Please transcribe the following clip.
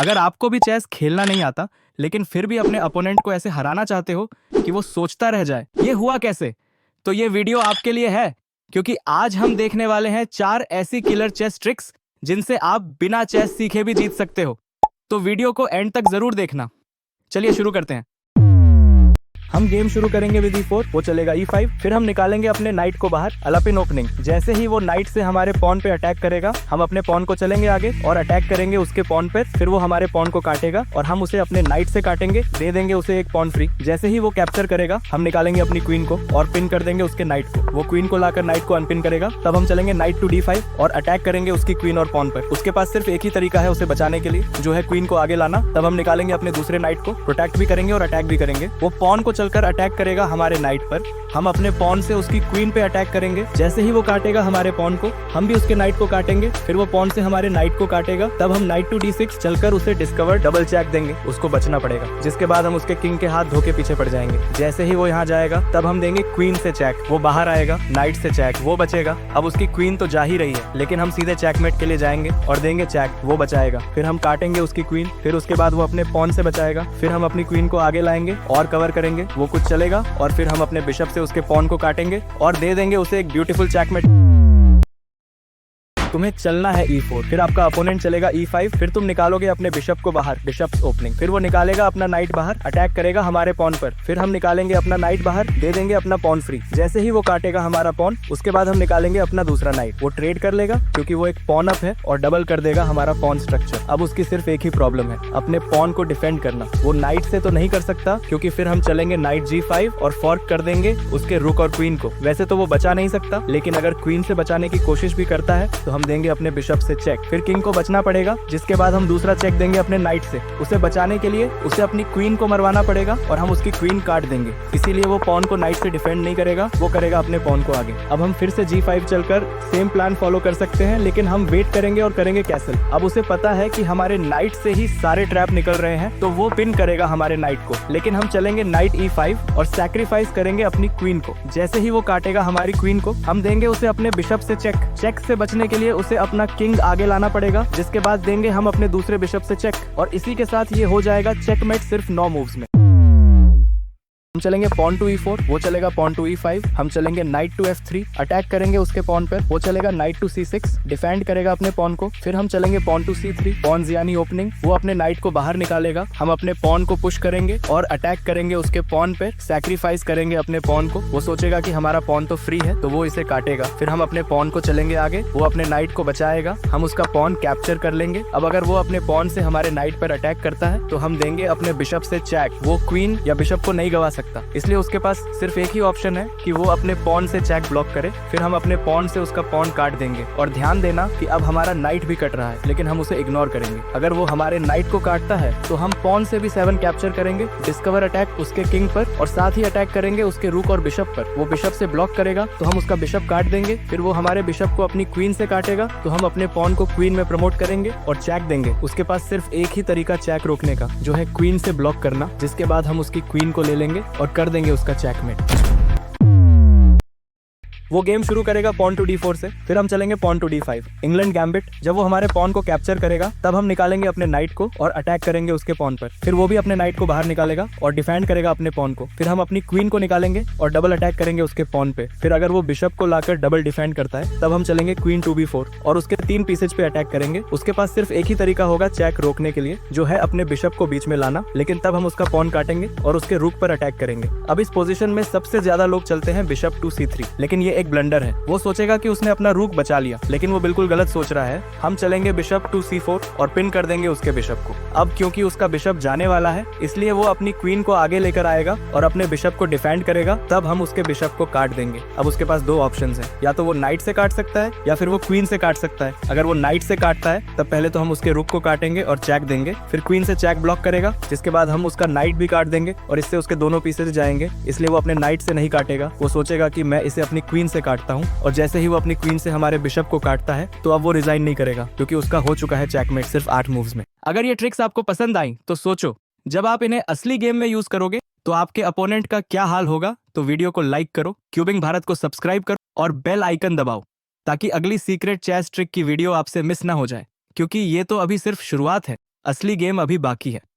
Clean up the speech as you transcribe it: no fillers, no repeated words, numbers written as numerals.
अगर आपको भी चेस खेलना नहीं आता लेकिन फिर भी अपने अपोनेंट को ऐसे हराना चाहते हो कि वो सोचता रह जाए ये हुआ कैसे, तो ये वीडियो आपके लिए है। क्योंकि आज हम देखने वाले हैं 4 ऐसी किलर चेस ट्रिक्स जिनसे आप बिना चेस सीखे भी जीत सकते हो। तो वीडियो को एंड तक जरूर देखना। चलिए शुरू करते हैं। हम गेम शुरू करेंगे विद E4, वो चलेगा E5। फिर हम निकालेंगे अपने नाइट को बाहर, अलापिन ओपनिंग। जैसे ही वो नाइट से हमारे पॉन पे अटैक करेगा, हम अपने पॉन को चलेंगे आगे और अटैक करेंगे उसके पॉन पे। फिर वो हमारे पॉन को काटेगा और हम उसे अपने नाइट से काटेंगे, दे देंगे उसे एक पॉन फ्री। जैसे ही वो कैप्चर करेगा, हम निकालेंगे अपनी क्वीन को और पिन कर देंगे उसके नाइट को। वो क्वीन को लाकर नाइट को अनपिन करेगा। तब हम चलेंगे नाइट टू D5 और अटैक करेंगे उसकी क्वीन और पॉन पर। उसके पास सिर्फ एक ही तरीका है उसे बचाने के लिए, जो है क्वीन को आगे लाना। तब हम निकालेंगे अपने दूसरे नाइट को, प्रोटेक्ट भी करेंगे और अटैक भी करेंगे। वो पॉन को चलकर अटैक करेगा हमारे नाइट पर। हम अपने पॉन से उसकी क्वीन पे अटैक करेंगे। जैसे ही वो काटेगा हमारे पॉन को, हम भी उसके नाइट को काटेंगे। फिर वो पॉन से हमारे नाइट को काटेगा। तब हम नाइट टू D6 चलकर उसे डिस्कवर डबल चेक देंगे, उसको बचना पड़ेगा। जिसके बाद हम उसके किंग के हाथ धो के पीछे पड़ जाएंगे। जैसे ही वो यहाँ जाएगा, तब हम देंगे क्वीन से चेक, वो बाहर आएगा। नाइट से चेक, वो बचेगा। अब उसकी क्वीन तो जा ही रही है, लेकिन हम सीधे चेकमेट के लिए जाएंगे और देंगे चेक, वो बचाएगा। फिर हम काटेंगे उसकी क्वीन। फिर उसके बाद वो अपने पॉन से बचाएगा। फिर हम अपनी क्वीन को आगे लाएंगे और कवर करेंगे। वो कुछ चलेगा और फिर हम अपने बिशप से उसके पॉन को काटेंगे और दे देंगे उसे एक ब्यूटीफुल चेकमेट। तुम्हें चलना है E4, फिर आपका अपोनेंट चलेगा E5। फिर तुम निकालोगे अपने बिशप को बाहर, बिशप्स ओपनिंग। फिर वो निकालेगा अपना नाइट बाहर, अटैक करेगा हमारे पॉन पर। फिर हम निकालेंगे अपना नाइट बाहर, दे देंगे अपना पॉन फ्री। जैसे ही वो काटेगा हमारा पॉन, उसके बाद हम निकालेंगे अपना दूसरा नाइट। वो ट्रेड कर लेगा क्योंकि वो एक पॉन अप है और डबल कर देगा हमारा पॉन स्ट्रक्चर। अब उसकी सिर्फ एक ही प्रॉब्लम है, अपने पॉन को डिफेंड करना। वो नाइट से तो नहीं कर सकता क्योंकि फिर हम चलेंगे नाइट G5 और फॉर्क कर देंगे उसके रुक और क्वीन को। वैसे तो वो बचा नहीं सकता, लेकिन अगर क्वीन से बचाने की कोशिश भी करता है तो हम देंगे अपने बिशप से चेक। फिर किंग को बचना पड़ेगा, जिसके बाद हम दूसरा चेक देंगे अपने नाइट से। उसे बचाने के लिए उसे अपनी क्वीन को मरवाना पड़ेगा और हम उसकी क्वीन काट देंगे। इसीलिए वो पॉन को नाइट से डिफेंड नहीं करेगा, वो करेगा अपने पॉन को आगे। अब हम फिर से G5 चलकर सेम प्लान फॉलो कर सकते हैं, लेकिन हम वेट करेंगे और करेंगे कैसल। अब उसे पता है कि हमारे नाइट से ही सारे ट्रैप निकल रहे हैं, तो वो पिन करेगा हमारे नाइट को। लेकिन हम चलेंगे नाइट E5 और सैक्रिफाइस करेंगे अपनी क्वीन को। जैसे ही वो काटेगा हमारी क्वीन को, हम देंगे उसे अपने बिशप से चेक। चेक से बचने के लिए उसे अपना किंग आगे लाना पड़ेगा, जिसके बाद देंगे हम अपने दूसरे बिशप से चेक। और इसी के साथ ये हो जाएगा चेकमेट सिर्फ 9 मूव्स में। हम चलेंगे पॉन टू E4, वो चलेगा पॉन टू E5। हम चलेंगे नाइट टू F3, अटैक करेंगे उसके पॉन पर। वो चलेगा नाइट टू C6, डिफेंड करेगा अपने पॉन को। फिर हम चलेंगे पॉन टू C3, पॉन यानी ओपनिंग। वो अपने नाइट को बाहर निकालेगा। हम अपने पॉन को पुश करेंगे और अटैक करेंगे उसके पॉन पे। सैक्रिफाइस करेंगे अपने पॉन को। वो सोचेगा कि हमारा पॉन तो फ्री है, तो वो इसे काटेगा। फिर हम अपने पॉन को चलेंगे आगे। वो अपने नाइट को बचाएगा। हम उसका पॉन कैप्चर कर लेंगे। अब अगर वो अपने पॉन से हमारे नाइट पर अटैक करता है, तो हम देंगे अपने बिशप से चेक। वो क्वीन या बिशप को नहीं गवा सकता, इसलिए उसके पास सिर्फ एक ही ऑप्शन है कि वो अपने पॉन से चेक ब्लॉक करे। फिर हम अपने पॉन से उसका पॉन काट देंगे। और ध्यान देना कि अब हमारा नाइट भी कट रहा है, लेकिन हम उसे इग्नोर करेंगे। अगर वो हमारे नाइट को काटता है तो हम पॉन से भी 7 कैप्चर करेंगे, डिस्कवर अटैक उसके किंग पर, और साथ ही अटैक करेंगे उसके रूक और बिशप पर। वो बिशप से ब्लॉक करेगा तो हम उसका बिशप काट देंगे। फिर वो हमारे बिशप को अपनी क्वीन से काटेगा तो हम अपने पॉन को क्वीन में प्रमोट करेंगे और चेक देंगे। उसके पास सिर्फ एक ही तरीका चेक रोकने का, जो है क्वीन से ब्लॉक करना। जिसके बाद हम उसकी क्वीन को ले लेंगे और कर देंगे उसका चेकमेट। वो गेम शुरू करेगा पॉन टू D4 से। फिर हम चलेंगे pawn to D5, England gambit. जब वो हमारे पॉन को कैप्चर करेगा, तब हम निकालेंगे अपने नाइट को और अटैक करेंगे उसके पॉन पर। फिर वो भी अपने नाइट को बाहर निकालेगा और डिफेंड करेगा अपने पॉन को। फिर हम अपनी क्वीन को निकालेंगे और डबल अटैक करेंगे उसके पॉन पे। फिर अगर वो बिशप को लाकर डबल डिफेंड करता है, तब हम चलेंगे क्वीन टू B4 और उसके 3 पीसेज पे अटैक करेंगे। उसके पास सिर्फ एक ही तरीका होगा चेक रोकने के लिए, जो है अपने बिशप को बीच में लाना। लेकिन तब हम उसका पॉन काटेंगे और उसके रूक पर अटैक करेंगे। अब इस पोजीशन में सबसे ज्यादा लोग चलते हैं बिशप टू C3, लेकिन ये एक ब्लंडर है। वो सोचेगा कि उसने अपना रूक बचा लिया, लेकिन वो बिल्कुल गलत सोच रहा है। हम चलेंगे बिशप टू C4 और पिन कर देंगे उसके बिशप को। अब क्योंकि उसका बिशप जाने वाला है, इसलिए वो अपनी क्वीन को आगे लेकर आएगा और अपने बिशप को डिफेंड करेगा। तब हम उसके बिशप को काट देंगे। अब उसके पास 2 ऑप्शंस हैं, या तो वो नाइट से काट सकता है या फिर वो क्वीन से काट सकता है। अगर वो नाइट से काटता है, तब पहले तो हम उसके रुक को काटेंगे और चेक देंगे। फिर क्वीन से चेक ब्लॉक करेगा, जिसके बाद हम उसका नाइट भी काट देंगे और इससे उसके दोनों पीसेज जाएंगे। इसलिए वो अपने नाइट से नहीं काटेगा। वो सोचेगा कि मैं इसे अपनी क्वीन से काटता हूँ, और जैसे ही वो अपनी क्वीन से हमारे बिशप को काटता है, तो अब वो रिजाइन नहीं करेगा, क्योंकि उसका हो चुका है चेकमेट सिर्फ 8 मूव्स में। अगर ये ट्रिक्स आपको पसंद आई तो सोचो, जब आप इन्हें असली गेम में यूज करोगे तो आपके अपोनेंट का क्या हाल होगा। तो वीडियो को लाइक करो, क्यूबिंग भारत को सब्सक्राइब करो और बेल आइकन दबाओ, ताकि अगली सीक्रेट चेस ट्रिक की वीडियो आपसे मिस ना हो जाए, क्योंकि ये तो अभी सिर्फ शुरुआत है। असली गेम अभी बाकी है।